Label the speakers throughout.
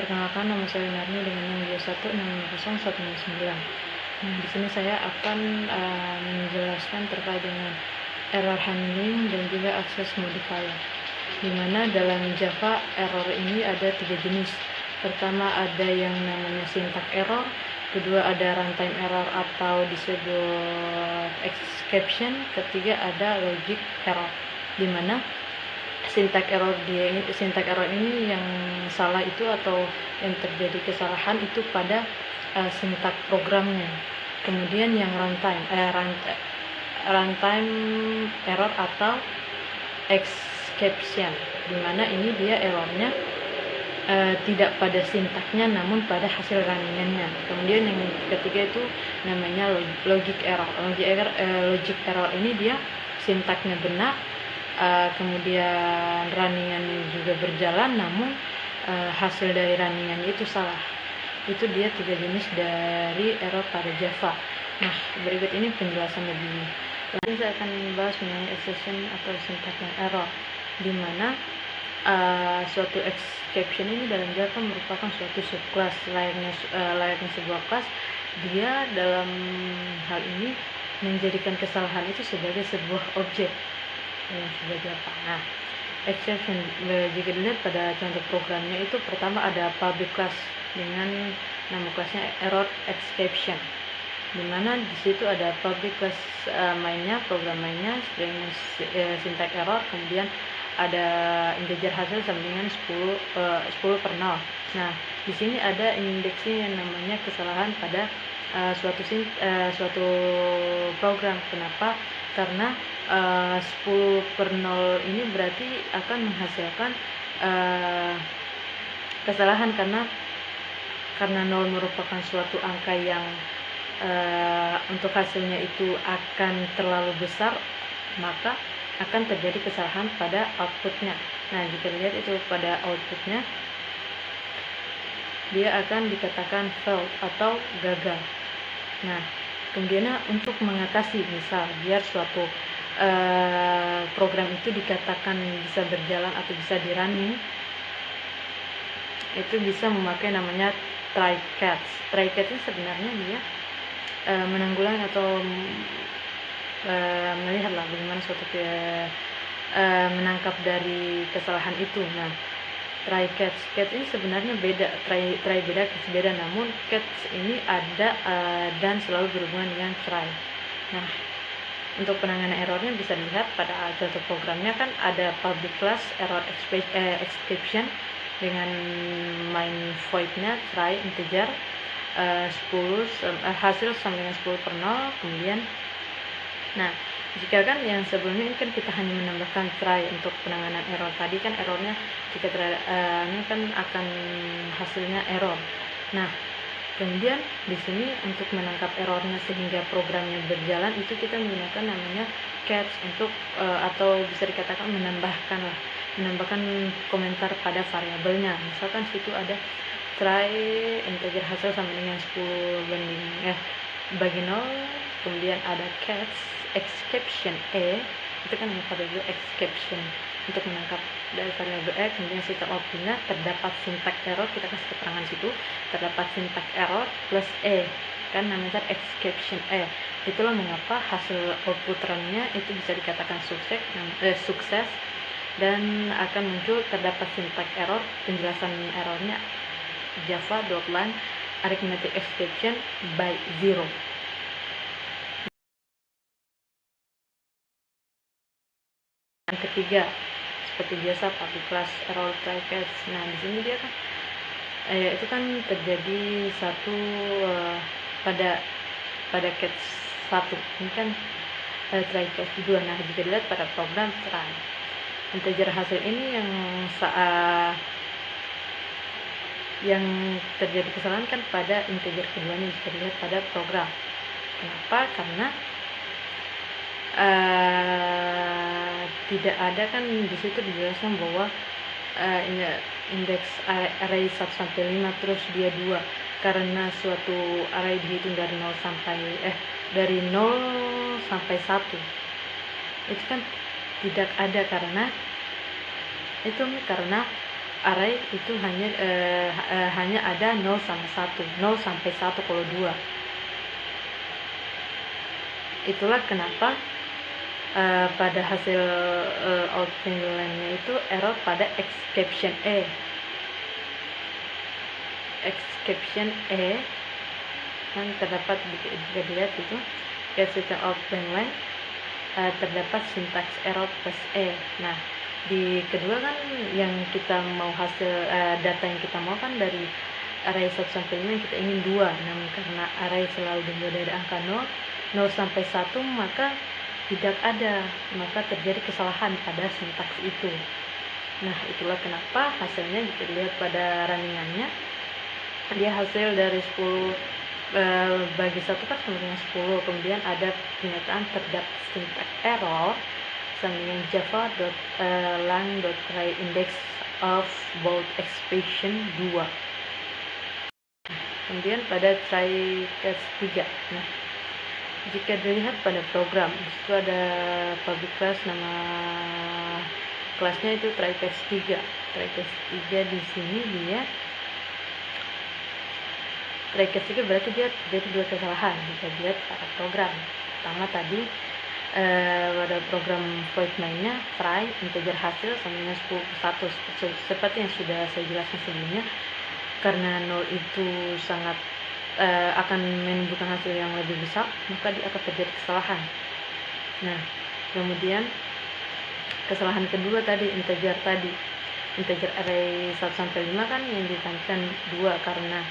Speaker 1: Perkenalkan, nama saya Narni dengan nomor 2160169. Nah, di sini saya akan menjelaskan terkait dengan error handling dan juga access modifier. Di mana dalam Java error ini ada 3 jenis. Pertama ada yang namanya syntax error, kedua ada runtime error atau disebut exception, ketiga ada logic error. Di mana syntax error ini yang salah itu atau yang terjadi kesalahan itu pada syntax programnya. Kemudian yang runtime error atau exception, dimana ini dia errornya tidak pada sintaknya namun pada hasil runningannya. Kemudian yang ketiga itu namanya logic error. Logic error ini dia sintaknya benar, kemudian runningannya juga berjalan, namun hasil dari runningannya itu salah. Itu dia 3 jenis dari error pada Java. Nah, berikut ini penjelasan lebih lanjut. Saya akan membahas mengenai exception atau syntax error, di mana suatu exception ini dalam Java merupakan suatu subclass layaknya sebuah kelas. Dia dalam hal ini menjadikan kesalahan itu sebagai sebuah objek. Sebagai apa? Nah, exception jika dilihat pada contoh programnya itu pertama ada public class dengan nama kelasnya error exception, dimana di situ ada public class program mainnya syntax error, kemudian ada integer hasil sama dengan 10 per 0. Nah, di sini ada indeksnya yang namanya kesalahan pada suatu program. Kenapa? Karena 10 per 0 ini berarti akan menghasilkan kesalahan karena 0 merupakan suatu angka yang untuk hasilnya itu akan terlalu besar, maka akan terjadi kesalahan pada outputnya. Nah, jika dilihat itu pada outputnya dia akan dikatakan failed atau gagal. Nah, kemudian untuk mengatasi misal biar suatu program itu dikatakan bisa berjalan atau bisa di-running, itu bisa memakai namanya try-catch. Try-catch ini sebenarnya dia menanggulangi atau melihatlah bagaimana suatu menangkap dari kesalahan itu. Nah, try-catch ini sebenarnya beda, try beda, catch beda, namun catch ini ada dan selalu berhubungan dengan try. Nah, untuk penanganan errornya bisa dilihat pada contoh programnya kan ada public class error exception dengan main void-nya try integer 10 hasil sama dengan 10 per 0. Kemudian nah, jika kan yang sebelumnya ini kan kita hanya menambahkan try untuk penanganan error tadi kan errornya jika ini kan akan hasilnya error. Nah, kemudian di sini untuk menangkap errornya sehingga programnya berjalan itu kita menggunakan namanya catch untuk atau bisa dikatakan menambahkan komentar pada variabelnya. Misalkan situ ada try integer hasil sama dengan 10 bagi 0, kemudian ada catch exception itu kan variabel exception untuk menangkap dari variabel kemudian sistem outputnya terdapat syntax error, kita kasih keterangan situ terdapat syntax error plus kan namanya exception itulah mengapa hasil output runnya itu bisa dikatakan sukses dan akan muncul terdapat syntax error. Penjelasan errornya java.line arithmetic exception by 0. Yang ketiga seperti biasa public class error try-catch. Nah, di sini dia kan itu kan terjadi satu pada catch 1 ini kan try-catch 2. Nah, jika dilihat pada program try integer hasil ini yang terjadi kesalahan kan pada integer keduanya jika dilihat pada program. Kenapa? Karena tidak ada kan di situ dijelaskan bahwa indeks array 1 sampai 5 terus dia 2 karena suatu array dihitung dari 0 sampai 1 itu kan tidak ada karena array itu hanya ada 0 sama 1, 0 sampai 1 kalau 2. Itulah kenapa pada hasil output line-nya itu error pada exception E. Exception E kan terdapat, jika dilihat itu system output line terdapat syntax error plus E. Nah, di kedua kan yang kita mau hasil data yang kita mau kan dari array 1 sampai 5 yang kita ingin 2. Namun karena array selalu dimulai dari angka 0 sampai 1, maka tidak ada, maka terjadi kesalahan pada sintaks itu. Nah, itulah kenapa hasilnya jika dilihat pada runningannya, dia hasil dari 10 bagi 1 kan sama dengan 10. Kemudian ada pernyataan terdapat syntax error sama dengan java.lang.try index of both expression 2. Kemudian pada try catch 3. Nah, jika dilihat pada program, itu ada public class, nama kelasnya itu try catch 3. Try catch 3 di sini dia try catch 3 berarti dia terjadi 2 kesalahan jika dilihat pada program. Pertama tadi pada program void main-nya try integer hasil sama dengan 10 1 seperti yang sudah saya jelaskan sebelumnya. Karena 0 itu sangat akan menunjukkan hasil yang lebih besar, maka dia akan terjadi kesalahan. Nah, kemudian kesalahan kedua tadi integer array 1 sampai 5 kan yang ditampilkan 2 karena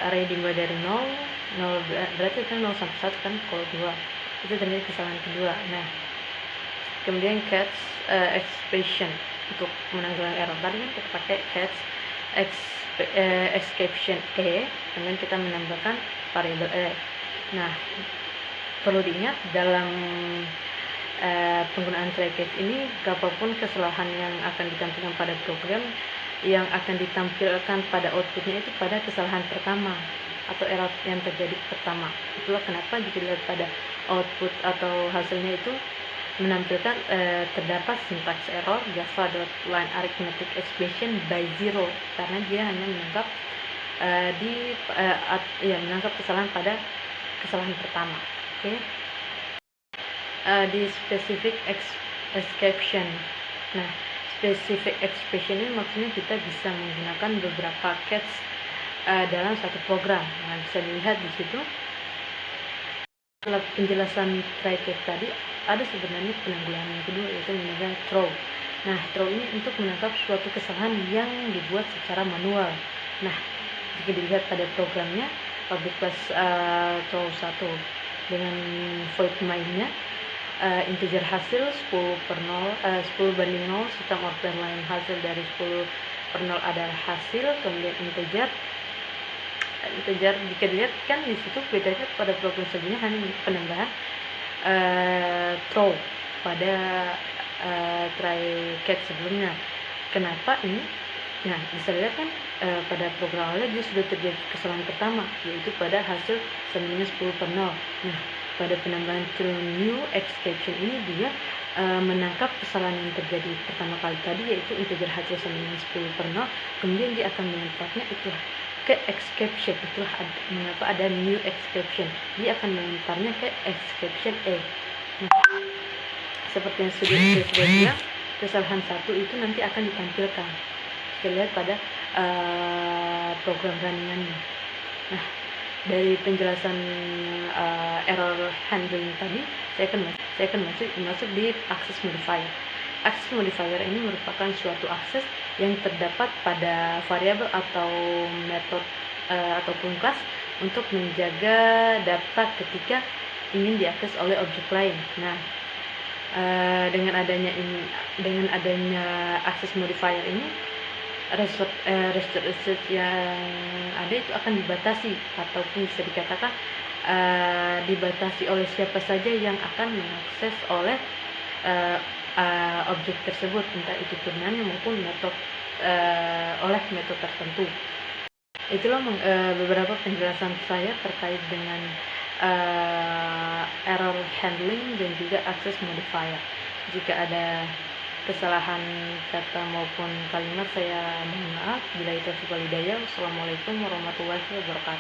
Speaker 1: array dimulai dari 0 berarti kan 0 sampai 1 kan kalau 2 itu terjadi kesalahan kedua. Nah, kemudian catch expression untuk menanggulangi error tadi kan kita pakai catch exception E, kemudian kita menambahkan variabel E. Nah, perlu diingat dalam penggunaan try catch ini, apapun kesalahan yang akan ditampilkan pada program, yang akan ditampilkan pada outputnya itu pada kesalahan pertama atau error yang terjadi pertama. Itulah kenapa jika dilihat pada output atau hasilnya itu menampilkan terdapat syntax error java.line arithmetic expression by 0 karena dia hanya menangkap menangkap kesalahan pada kesalahan pertama. Oke. Di specific exception. Nah, specific expression ini maksudnya kita bisa menggunakan beberapa catch dalam satu program. Nah, bisa dilihat di situ. Setelah penjelasan try catch tadi, ada sebenarnya penanggulangan yang kedua, yaitu menggunakan throw. Nah, throw ini untuk menangkap suatu kesalahan yang dibuat secara manual. Nah, jika dilihat pada programnya public class throw 1 dengan void main-nya integer hasil 10 banding 0, sistem output line hasil dari 10 per 0 adalah hasil, kemudian integer jika dilihat kan di situ bedanya pada program sebelumnya hanya penambahan throw pada try catch sebelumnya. Kenapa ini? Nah, bisa dilihat kan pada program awalnya dia sudah terjadi kesalahan pertama, yaitu pada hasil sama dengan 10 per 0. Nah, pada penambahan throw new exception ini dia menangkap kesalahan yang terjadi pertama kali tadi, yaitu integer hasil sama dengan 10 per 0, kemudian dia akan melemparnya itu ke exception. Itulah mengapa ada new exception, dia akan melemparnya ke exception E. Nah, seperti yang sudah bilang, kesalahan 1 itu nanti akan ditampilkan. Kita lihat pada program runningannya. Nah, dari penjelasan error handling tadi, saya akan masuk di access modifier. Access modifier ini merupakan suatu akses yang terdapat pada variabel atau metode ataupun kelas untuk menjaga data ketika ingin diakses oleh objek lain. Nah, dengan adanya access modifier ini, result yang ada itu akan dibatasi, ataupun bisa dikatakan dibatasi oleh siapa saja yang akan mengakses oleh objek tersebut, entah itu turunannya maupun metode oleh metode tertentu. Itulah beberapa penjelasan saya terkait dengan error handling dan juga access modifier. Jika ada kesalahan kata maupun kalimat saya mohon maaf. Bila itu walhidayah. Wassalamualaikum warahmatullahi wabarakatuh.